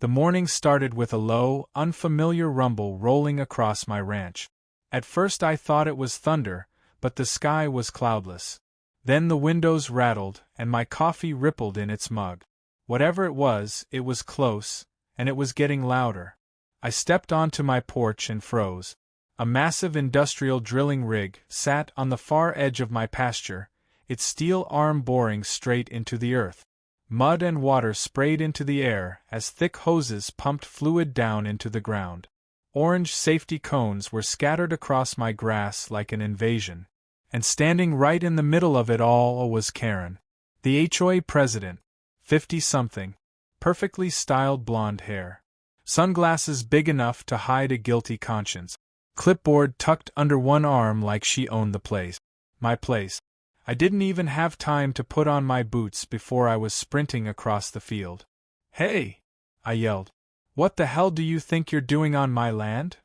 The morning started with a low, unfamiliar rumble rolling across my ranch. At first I thought it was thunder, but the sky was cloudless. Then the windows rattled, and my coffee rippled in its mug. Whatever it was close, and it was getting louder. I stepped onto my porch and froze. A massive industrial drilling rig sat on the far edge of my pasture, its steel arm boring straight into the earth. Mud and water sprayed into the air as thick hoses pumped fluid down into the ground. Orange safety cones were scattered across my grass like an invasion. And standing right in the middle of it all was Karen, the HOA president, 50-something, perfectly styled blonde hair, sunglasses big enough to hide a guilty conscience, clipboard tucked under one arm like she owned the place. My place. I didn't even have time to put on my boots before I was sprinting across the field. "Hey!" I yelled. "What the hell do you think you're doing on my land?"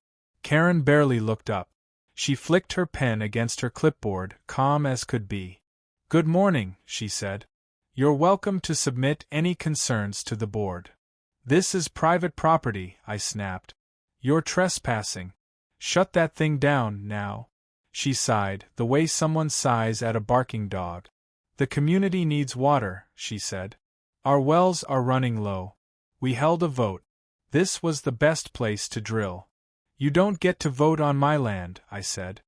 Karen barely looked up. She flicked her pen against her clipboard, calm as could be. "Good morning," she said. "You're welcome to submit any concerns to the board." "This is private property," I snapped. "You're trespassing. Shut that thing down, now." She sighed, the way someone sighs at a barking dog. "The community needs water," she said. "Our wells are running low. We held a vote. This was the best place to drill." "You don't get to vote on my land," I said.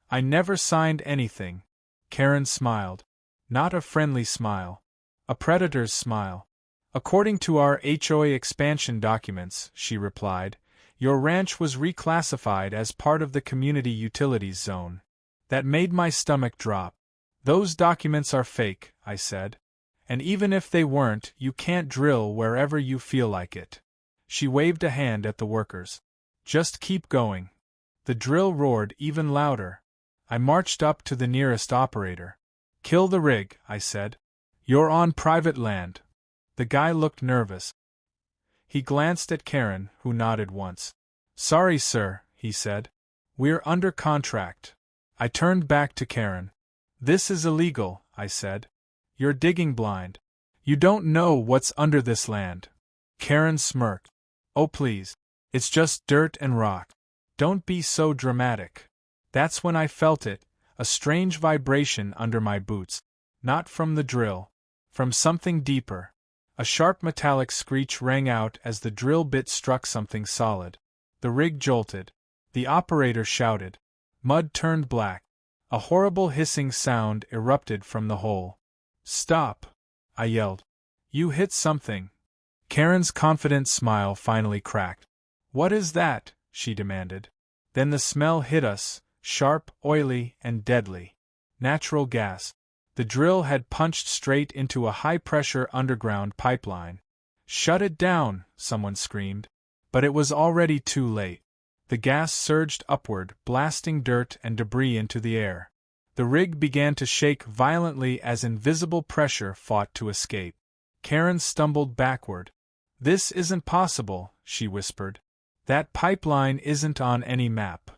"I never signed anything." Karen smiled. Not a friendly smile. A predator's smile. "According to our HOA expansion documents," she replied, "your ranch was reclassified as part of the community utilities zone." That made my stomach drop. "Those documents are fake," I said. "And even if they weren't, you can't drill wherever you feel like it." She waved a hand at the workers. "Just keep going." The drill roared even louder. I marched up to the nearest operator. "Kill the rig," I said. "You're on private land." The guy looked nervous. He glanced at Karen, who nodded once. "Sorry, sir," he said. "We're under contract." I turned back to Karen. "This is illegal," I said. "You're digging blind. You don't know what's under this land." Karen smirked. "Oh please. It's just dirt and rock. Don't be so dramatic." That's when I felt it, a strange vibration under my boots. Not from the drill. From something deeper. A sharp metallic screech rang out as the drill bit struck something solid. The rig jolted. The operator shouted. Mud turned black. A horrible hissing sound erupted from the hole. "Stop!" I yelled. "You hit something." Karen's confident smile finally cracked. "What is that?" she demanded. Then the smell hit us, sharp, oily, and deadly. Natural gas. The drill had punched straight into a high-pressure underground pipeline. "Shut it down!" someone screamed. But it was already too late. The gas surged upward, blasting dirt and debris into the air. The rig began to shake violently as invisible pressure fought to escape. Karen stumbled backward. "This isn't possible," she whispered. "That pipeline isn't on any map."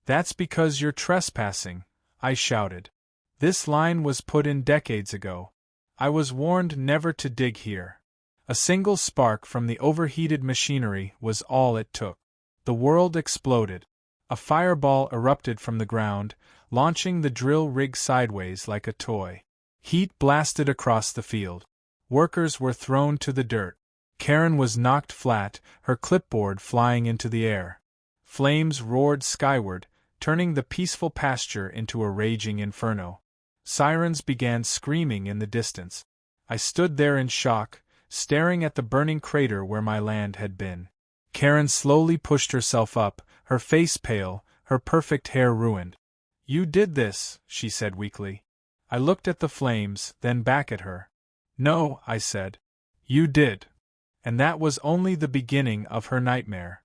"That's because you're trespassing," I shouted. "This line was put in decades ago. I was warned never to dig here." A single spark from the overheated machinery was all it took. The world exploded. A fireball erupted from the ground, launching the drill rig sideways like a toy. Heat blasted across the field. Workers were thrown to the dirt. Karen was knocked flat, her clipboard flying into the air. Flames roared skyward, turning the peaceful pasture into a raging inferno. Sirens began screaming in the distance. I stood there in shock, staring at the burning crater where my land had been. Karen slowly pushed herself up, her face pale, her perfect hair ruined. "You did this," she said weakly. I looked at the flames, then back at her. "No," I said. "You did." And that was only the beginning of her nightmare.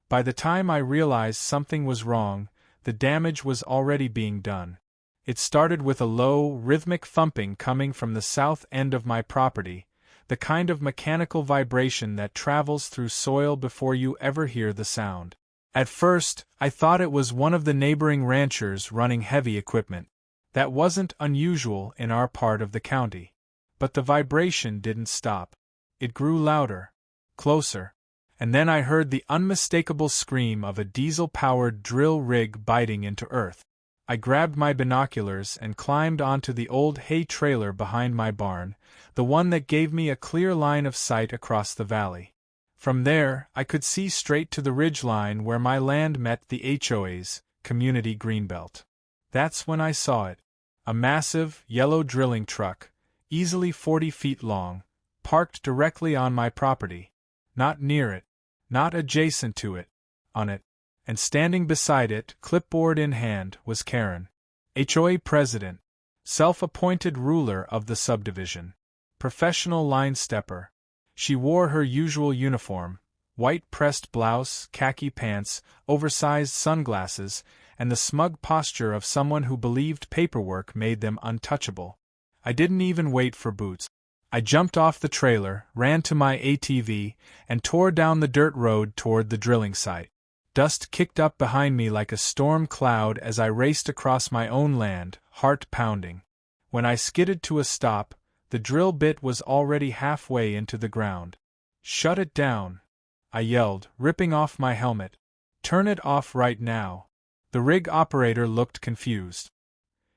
By the time I realized something was wrong, the damage was already being done. It started with a low, rhythmic thumping coming from the south end of my property, the kind of mechanical vibration that travels through soil before you ever hear the sound. At first, I thought it was one of the neighboring ranchers running heavy equipment. That wasn't unusual in our part of the county. But the vibration didn't stop. It grew louder, closer. and then I heard the unmistakable scream of a diesel-powered drill rig biting into earth. I grabbed my binoculars and climbed onto the old hay trailer behind my barn, the one that gave me a clear line of sight across the valley. From there, I could see straight to the ridge line where my land met the HOA's community greenbelt. That's when I saw it. A massive, yellow drilling truck, easily 40 feet long, parked directly on my property. Not near it, not adjacent to it, on it. And standing beside it, clipboard in hand, was Karen. HOA president, self-appointed ruler of the subdivision, professional line stepper. She wore her usual uniform, white pressed blouse, khaki pants, oversized sunglasses, and the smug posture of someone who believed paperwork made them untouchable. I didn't even wait for boots. I jumped off the trailer, ran to my ATV, and tore down the dirt road toward the drilling site. Dust kicked up behind me like a storm cloud as I raced across my own land, heart pounding. When I skidded to a stop, the drill bit was already halfway into the ground. "Shut it down!" I yelled, ripping off my helmet. "Turn it off right now." The rig operator looked confused.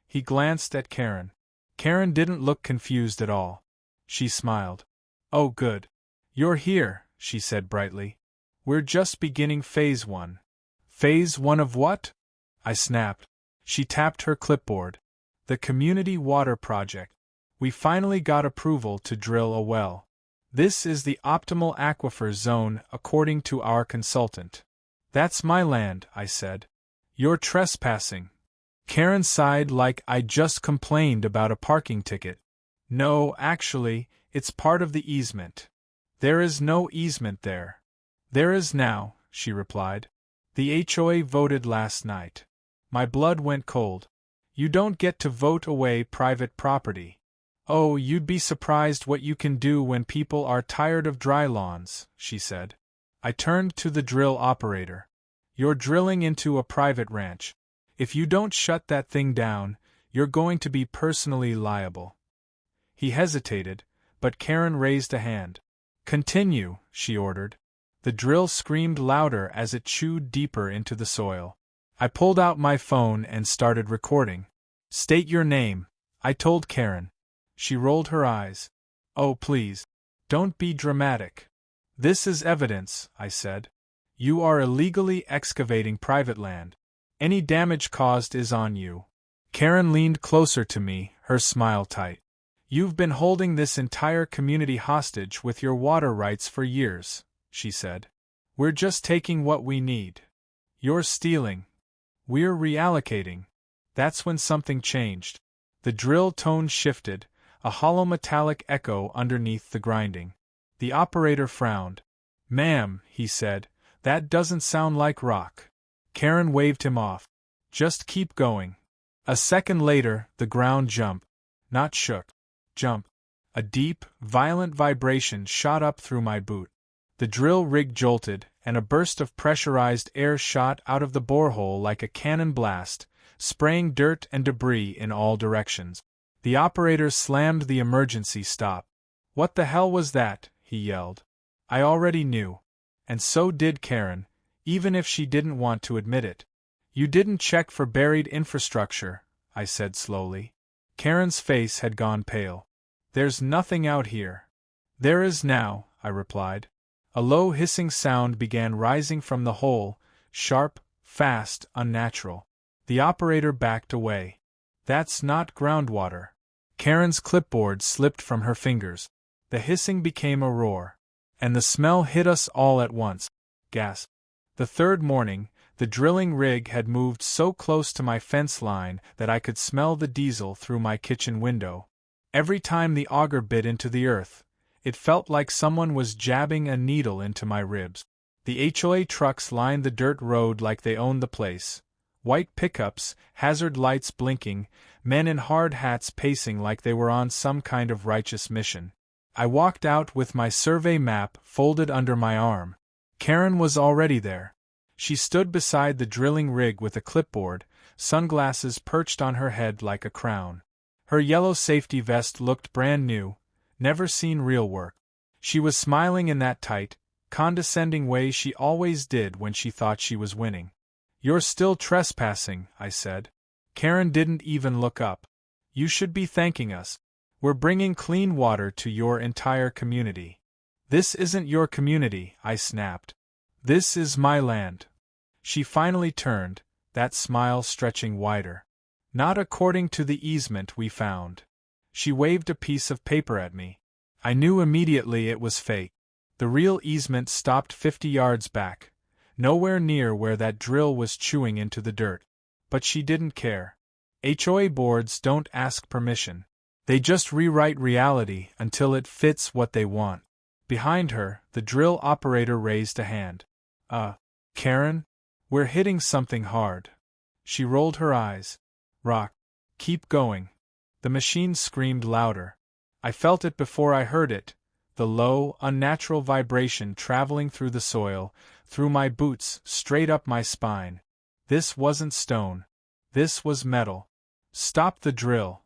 He glanced at Karen. Karen didn't look confused at all. She smiled. "Oh good. You're here," she said brightly. "We're just beginning Phase 1. "Phase 1 of what?" I snapped. She tapped her clipboard. "The Community Water Project. We finally got approval to drill a well. This is the optimal aquifer zone according to our consultant." "That's my land," I said. "You're trespassing." Karen sighed like I'd just complained about a parking ticket. "No, actually, it's part of the easement." "There is no easement there." "There is now," she replied. "The HOA voted last night." My blood went cold. "You don't get to vote away private property." "Oh, you'd be surprised what you can do when people are tired of dry lawns," she said. I turned to the drill operator. "You're drilling into a private ranch. If you don't shut that thing down, you're going to be personally liable." He hesitated, but Karen raised a hand. "Continue," she ordered. The drill screamed louder as it chewed deeper into the soil. I pulled out my phone and started recording. "State your name," I told Karen. She rolled her eyes. "Oh please. Don't be dramatic." "This is evidence," I said. "You are illegally excavating private land. Any damage caused is on you." Karen leaned closer to me, her smile tight. "You've been holding this entire community hostage with your water rights for years," she said. "We're just taking what we need. You're stealing. We're reallocating." That's when something changed. The drill tone shifted, a hollow metallic echo underneath the grinding. The operator frowned. "Ma'am," he said, "that doesn't sound like rock." Karen waved him off. "Just keep going." A second later, the ground jumped. Not shook. Jump. A deep, violent vibration shot up through my boot. The drill rig jolted, and a burst of pressurized air shot out of the borehole like a cannon blast, spraying dirt and debris in all directions. The operator slammed the emergency stop. "What the hell was that?" he yelled. I already knew. And so did Karen, even if she didn't want to admit it. "You didn't check for buried infrastructure," I said slowly. Karen's face had gone pale. "There's nothing out here." "There is now," I replied. A low hissing sound began rising from the hole, sharp, fast, unnatural. The operator backed away. "That's not groundwater." Karen's clipboard slipped from her fingers. The hissing became a roar. "And the smell hit us all at once." Gasp. The third morning, the drilling rig had moved so close to my fence line that I could smell the diesel through my kitchen window. Every time the auger bit into the earth, it felt like someone was jabbing a needle into my ribs. The HOA trucks lined the dirt road like they owned the place. White pickups, hazard lights blinking, men in hard hats pacing like they were on some kind of righteous mission. I walked out with my survey map folded under my arm. Karen was already there. She stood beside the drilling rig with a clipboard, sunglasses perched on her head like a crown. Her yellow safety vest looked brand new, never seen real work. She was smiling in that tight, condescending way she always did when she thought she was winning. "You're still trespassing," I said. Karen didn't even look up. "You should be thanking us. We're bringing clean water to your entire community." "This isn't your community," I snapped. "This is my land." She finally turned, that smile stretching wider. "Not according to the easement we found." She waved a piece of paper at me. I knew immediately it was fake. The real easement stopped 50 yards back, nowhere near where that drill was chewing into the dirt. But she didn't care. HOA boards don't ask permission. They just rewrite reality until it fits what they want. Behind her, the drill operator raised a hand. Karen? We're hitting something hard." She rolled her eyes. "Rock. Keep going." The machine screamed louder. I felt it before I heard it, the low, unnatural vibration traveling through the soil, through my boots, straight up my spine. This wasn't stone. This was metal. "Stop the drill!"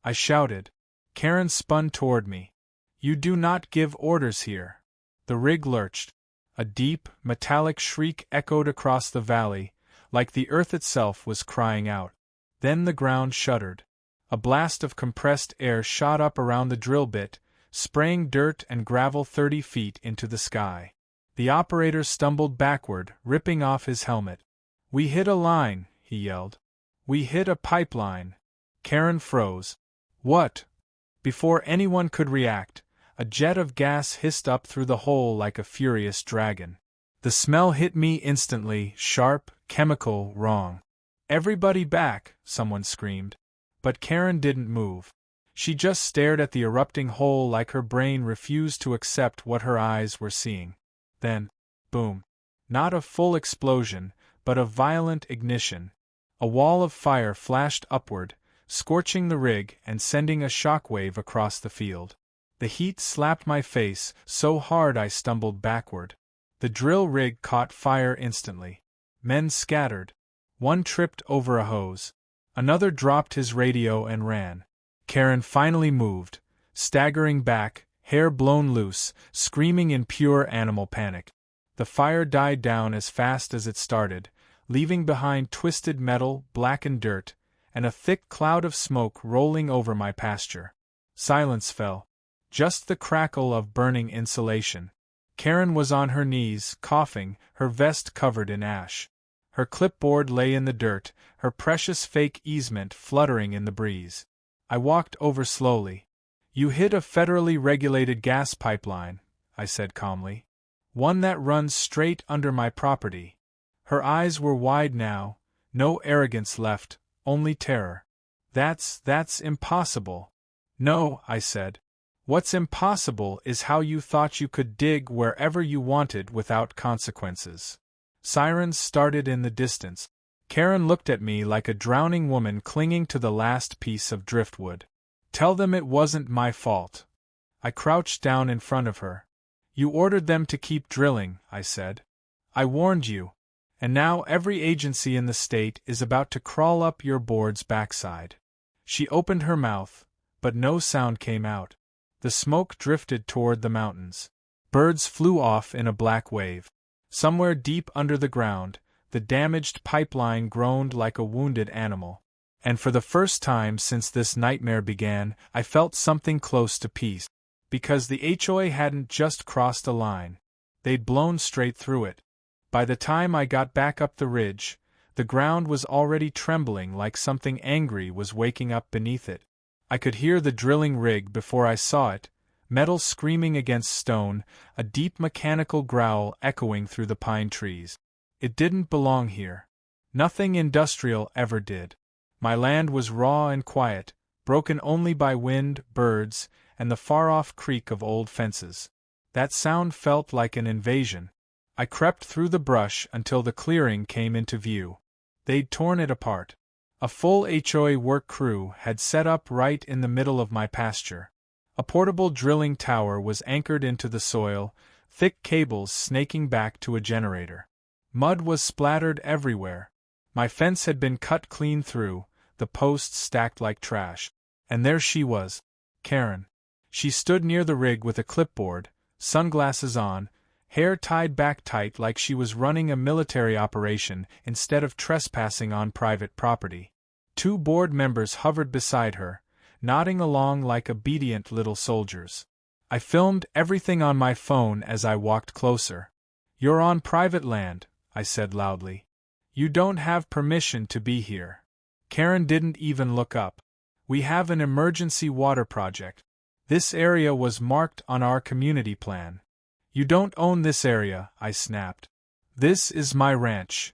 I shouted. Karen spun toward me. "You do not give orders here." The rig lurched. A deep, metallic shriek echoed across the valley, like the earth itself was crying out. Then the ground shuddered. A blast of compressed air shot up around the drill bit, spraying dirt and gravel 30 feet into the sky. The operator stumbled backward, ripping off his helmet. "We hit a line," he yelled. "We hit a pipeline." Karen froze. "What?" Before anyone could react, a jet of gas hissed up through the hole like a furious dragon. The smell hit me instantly, sharp, chemical, wrong. "Everybody back!" someone screamed. But Karen didn't move. She just stared at the erupting hole like her brain refused to accept what her eyes were seeing. Then, boom. Not a full explosion, but a violent ignition. A wall of fire flashed upward, scorching the rig and sending a shockwave across the field. The heat slapped my face so hard I stumbled backward. The drill rig caught fire instantly. Men scattered. One tripped over a hose. Another dropped his radio and ran. Karen finally moved, staggering back, hair blown loose, screaming in pure animal panic. The fire died down as fast as it started, leaving behind twisted metal, blackened dirt, and a thick cloud of smoke rolling over my pasture. Silence fell. Just the crackle of burning insulation. Karen was on her knees, coughing, her vest covered in ash. Her clipboard lay in the dirt, her precious fake easement fluttering in the breeze. I walked over slowly. "You hit a federally regulated gas pipeline," I said calmly. "One that runs straight under my property." Her eyes were wide now, no arrogance left, only terror. That's impossible." "No," I said. "What's impossible is how you thought you could dig wherever you wanted without consequences." Sirens started in the distance. Karen looked at me like a drowning woman clinging to the last piece of driftwood. "Tell them it wasn't my fault." I crouched down in front of her. "You ordered them to keep drilling," I said. "I warned you. And now every agency in the state is about to crawl up your board's backside." She opened her mouth, but no sound came out. The smoke drifted toward the mountains. Birds flew off in a black wave. Somewhere deep under the ground, the damaged pipeline groaned like a wounded animal. And for the first time since this nightmare began, I felt something close to peace. Because the HOA hadn't just crossed a line. They'd blown straight through it. By the time I got back up the ridge, the ground was already trembling like something angry was waking up beneath it. I could hear the drilling rig before I saw it, metal screaming against stone, a deep mechanical growl echoing through the pine trees. It didn't belong here. Nothing industrial ever did. My land was raw and quiet, broken only by wind, birds, and the far-off creak of old fences. That sound felt like an invasion. I crept through the brush until the clearing came into view. They'd torn it apart. A full HOA work crew had set up right in the middle of my pasture. A portable drilling tower was anchored into the soil, thick cables snaking back to a generator. Mud was splattered everywhere. My fence had been cut clean through, the posts stacked like trash. And there she was, Karen. She stood near the rig with a clipboard, sunglasses on, hair tied back tight like she was running a military operation instead of trespassing on private property. 2 board members hovered beside her, nodding along like obedient little soldiers. I filmed everything on my phone as I walked closer. "You're on private land," I said loudly. "You don't have permission to be here." Karen didn't even look up. "We have an emergency water project. This area was marked on our community plan." "You don't own this area," I snapped. "This is my ranch."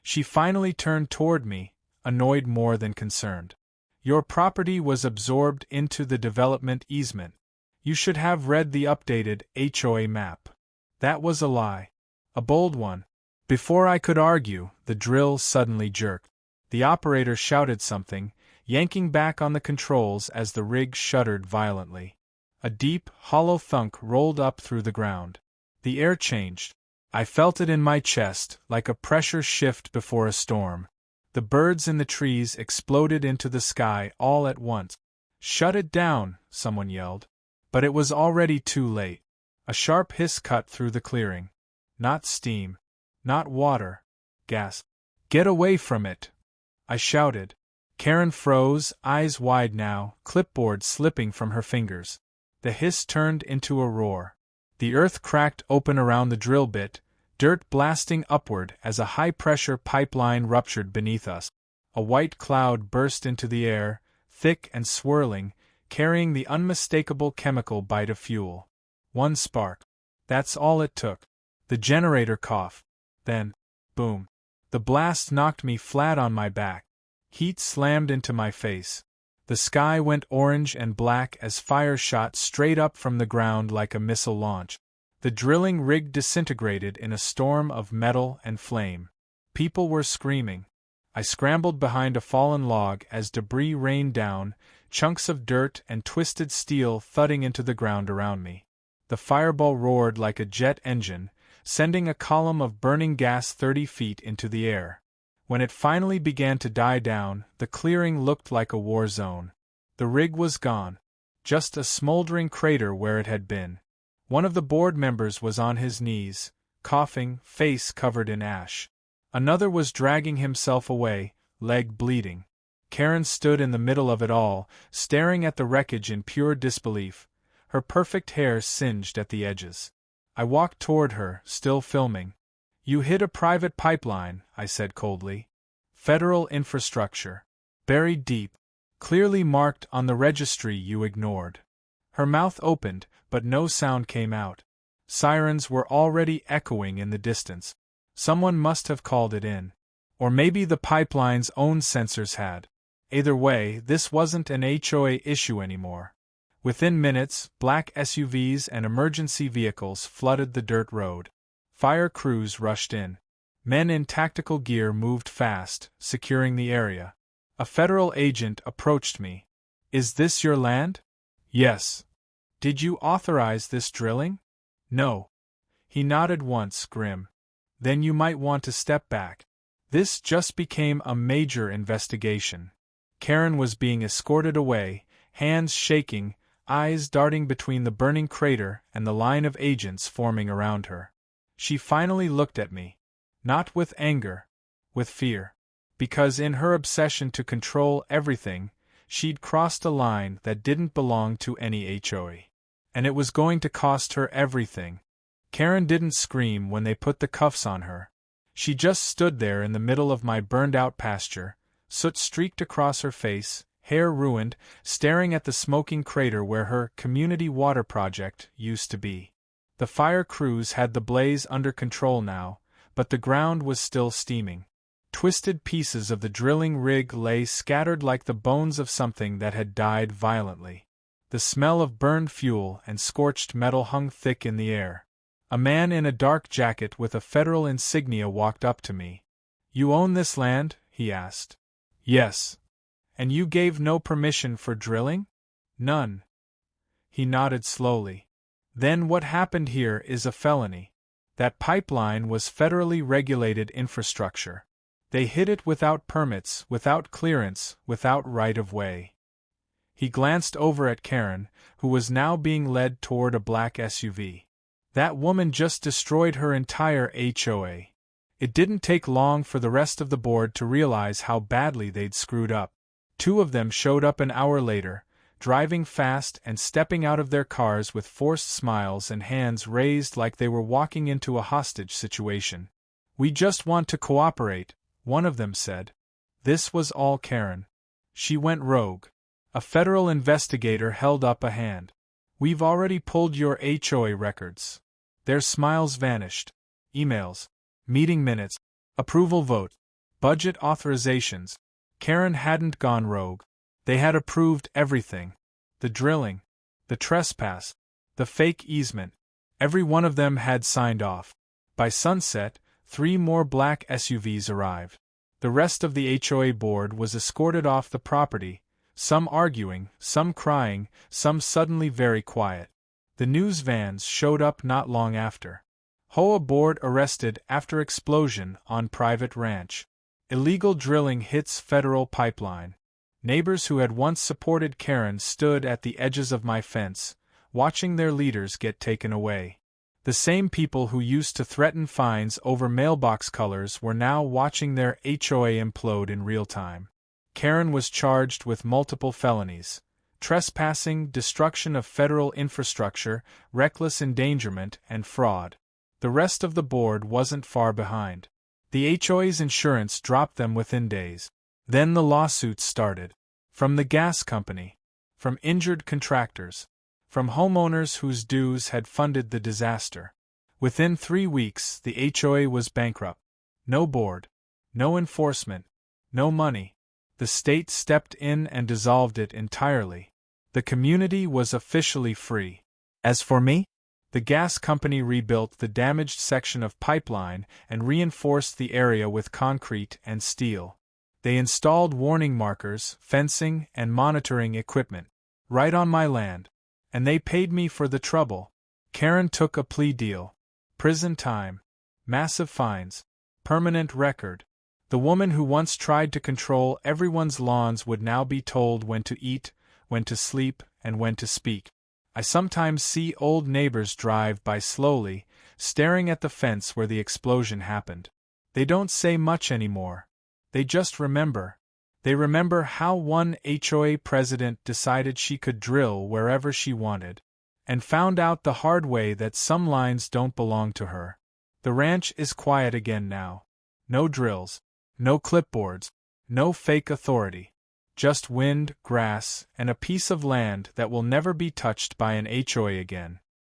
She finally turned toward me, annoyed more than concerned. "Your property was absorbed into the development easement. You should have read the updated HOA map." That was a lie. A bold one. Before I could argue, the drill suddenly jerked. The operator shouted something, yanking back on the controls as the rig shuddered violently. A deep, hollow thunk rolled up through the ground. The air changed. I felt it in my chest, like a pressure shift before a storm. The birds in the trees exploded into the sky all at once. "Shut it down," someone yelled. But it was already too late. A sharp hiss cut through the clearing. "Not steam. Not water. Gas. Get away from it!" I shouted. Karen froze, eyes wide now, clipboard slipping from her fingers. The hiss turned into a roar. The earth cracked open around the drill bit, dirt blasting upward as a high-pressure pipeline ruptured beneath us. A white cloud burst into the air, thick and swirling, carrying the unmistakable chemical bite of fuel. One spark. That's all it took. The generator coughed. Then, boom. The blast knocked me flat on my back. Heat slammed into my face. The sky went orange and black as fire shot straight up from the ground like a missile launch. The drilling rig disintegrated in a storm of metal and flame. People were screaming. I scrambled behind a fallen log as debris rained down, chunks of dirt and twisted steel thudding into the ground around me. The fireball roared like a jet engine, sending a column of burning gas 30 feet into the air. When it finally began to die down, the clearing looked like a war zone. The rig was gone. Just a smoldering crater where it had been. One of the board members was on his knees, coughing, face covered in ash. Another was dragging himself away, leg bleeding. Karen stood in the middle of it all, staring at the wreckage in pure disbelief, her perfect hair singed at the edges. I walked toward her, still filming. "You hit a private pipeline," I said coldly. "Federal infrastructure. Buried deep. Clearly marked on the registry you ignored." Her mouth opened, but no sound came out. Sirens were already echoing in the distance. Someone must have called it in. Or maybe the pipeline's own sensors had. Either way, this wasn't an HOA issue anymore. Within minutes, black SUVs and emergency vehicles flooded the dirt road. Fire crews rushed in. Men in tactical gear moved fast, securing the area. A federal agent approached me. "Is this your land?" "Yes." "Did you authorize this drilling?" "No." He nodded once, grim. "Then you might want to step back. This just became a major investigation." Karen was being escorted away, hands shaking, eyes darting between the burning crater and the line of agents forming around her. She finally looked at me. Not with anger, with fear. Because in her obsession to control everything, she'd crossed a line that didn't belong to any HOA. And it was going to cost her everything. Karen didn't scream when they put the cuffs on her. She just stood there in the middle of my burned-out pasture, soot streaked across her face, hair ruined, staring at the smoking crater where her community water project used to be. The fire crews had the blaze under control now, but the ground was still steaming. Twisted pieces of the drilling rig lay scattered like the bones of something that had died violently. The smell of burned fuel and scorched metal hung thick in the air. A man in a dark jacket with a federal insignia walked up to me. "You own this land?" he asked. "Yes." "And you gave no permission for drilling?" "None." He nodded slowly. "Then what happened here is a felony. That pipeline was federally regulated infrastructure. They hit it without permits, without clearance, without right-of-way." He glanced over at Karen, who was now being led toward a black SUV. That woman just destroyed her entire HOA. It didn't take long for the rest of the board to realize how badly they'd screwed up. 2 of them showed up an hour later, driving fast and stepping out of their cars with forced smiles and hands raised like they were walking into a hostage situation. "We just want to cooperate," one of them said. This was all Karen. She went rogue. A federal investigator held up a hand. "We've already pulled your HOA records." Their smiles vanished. Emails, meeting minutes, approval vote, budget authorizations. Karen hadn't gone rogue. They had approved everything. The drilling, the trespass, the fake easement. Every one of them had signed off. By sunset, 3 more black SUVs arrived. The rest of the HOA board was escorted off the property, some arguing, some crying, some suddenly very quiet. The news vans showed up not long after. HOA board arrested after explosion on private ranch. Illegal drilling hits federal pipeline. Neighbors who had once supported Karen stood at the edges of my fence, watching their leaders get taken away. The same people who used to threaten fines over mailbox colors were now watching their HOA implode in real time. Karen was charged with multiple felonies: trespassing, destruction of federal infrastructure, reckless endangerment, and fraud. The rest of the board wasn't far behind. The HOA's insurance dropped them within days. Then the lawsuits started. From the gas company, from injured contractors, from homeowners whose dues had funded the disaster. Within 3 weeks, the HOA was bankrupt. No board, no enforcement, no money. The state stepped in and dissolved it entirely. The community was officially free. As for me, the gas company rebuilt the damaged section of pipeline and reinforced the area with concrete and steel. They installed warning markers, fencing, and monitoring equipment right on my land. And they paid me for the trouble. Karen took a plea deal. Prison time. Massive fines. Permanent record. The woman who once tried to control everyone's lawns would now be told when to eat, when to sleep, and when to speak. I sometimes see old neighbors drive by slowly, staring at the fence where the explosion happened. They don't say much anymore. They just remember. They remember how one HOA president decided she could drill wherever she wanted, and found out the hard way that some lines don't belong to her. The ranch is quiet again now. No drills, no clipboards, no fake authority. Just wind, grass, and a piece of land that will never be touched by an HOA again.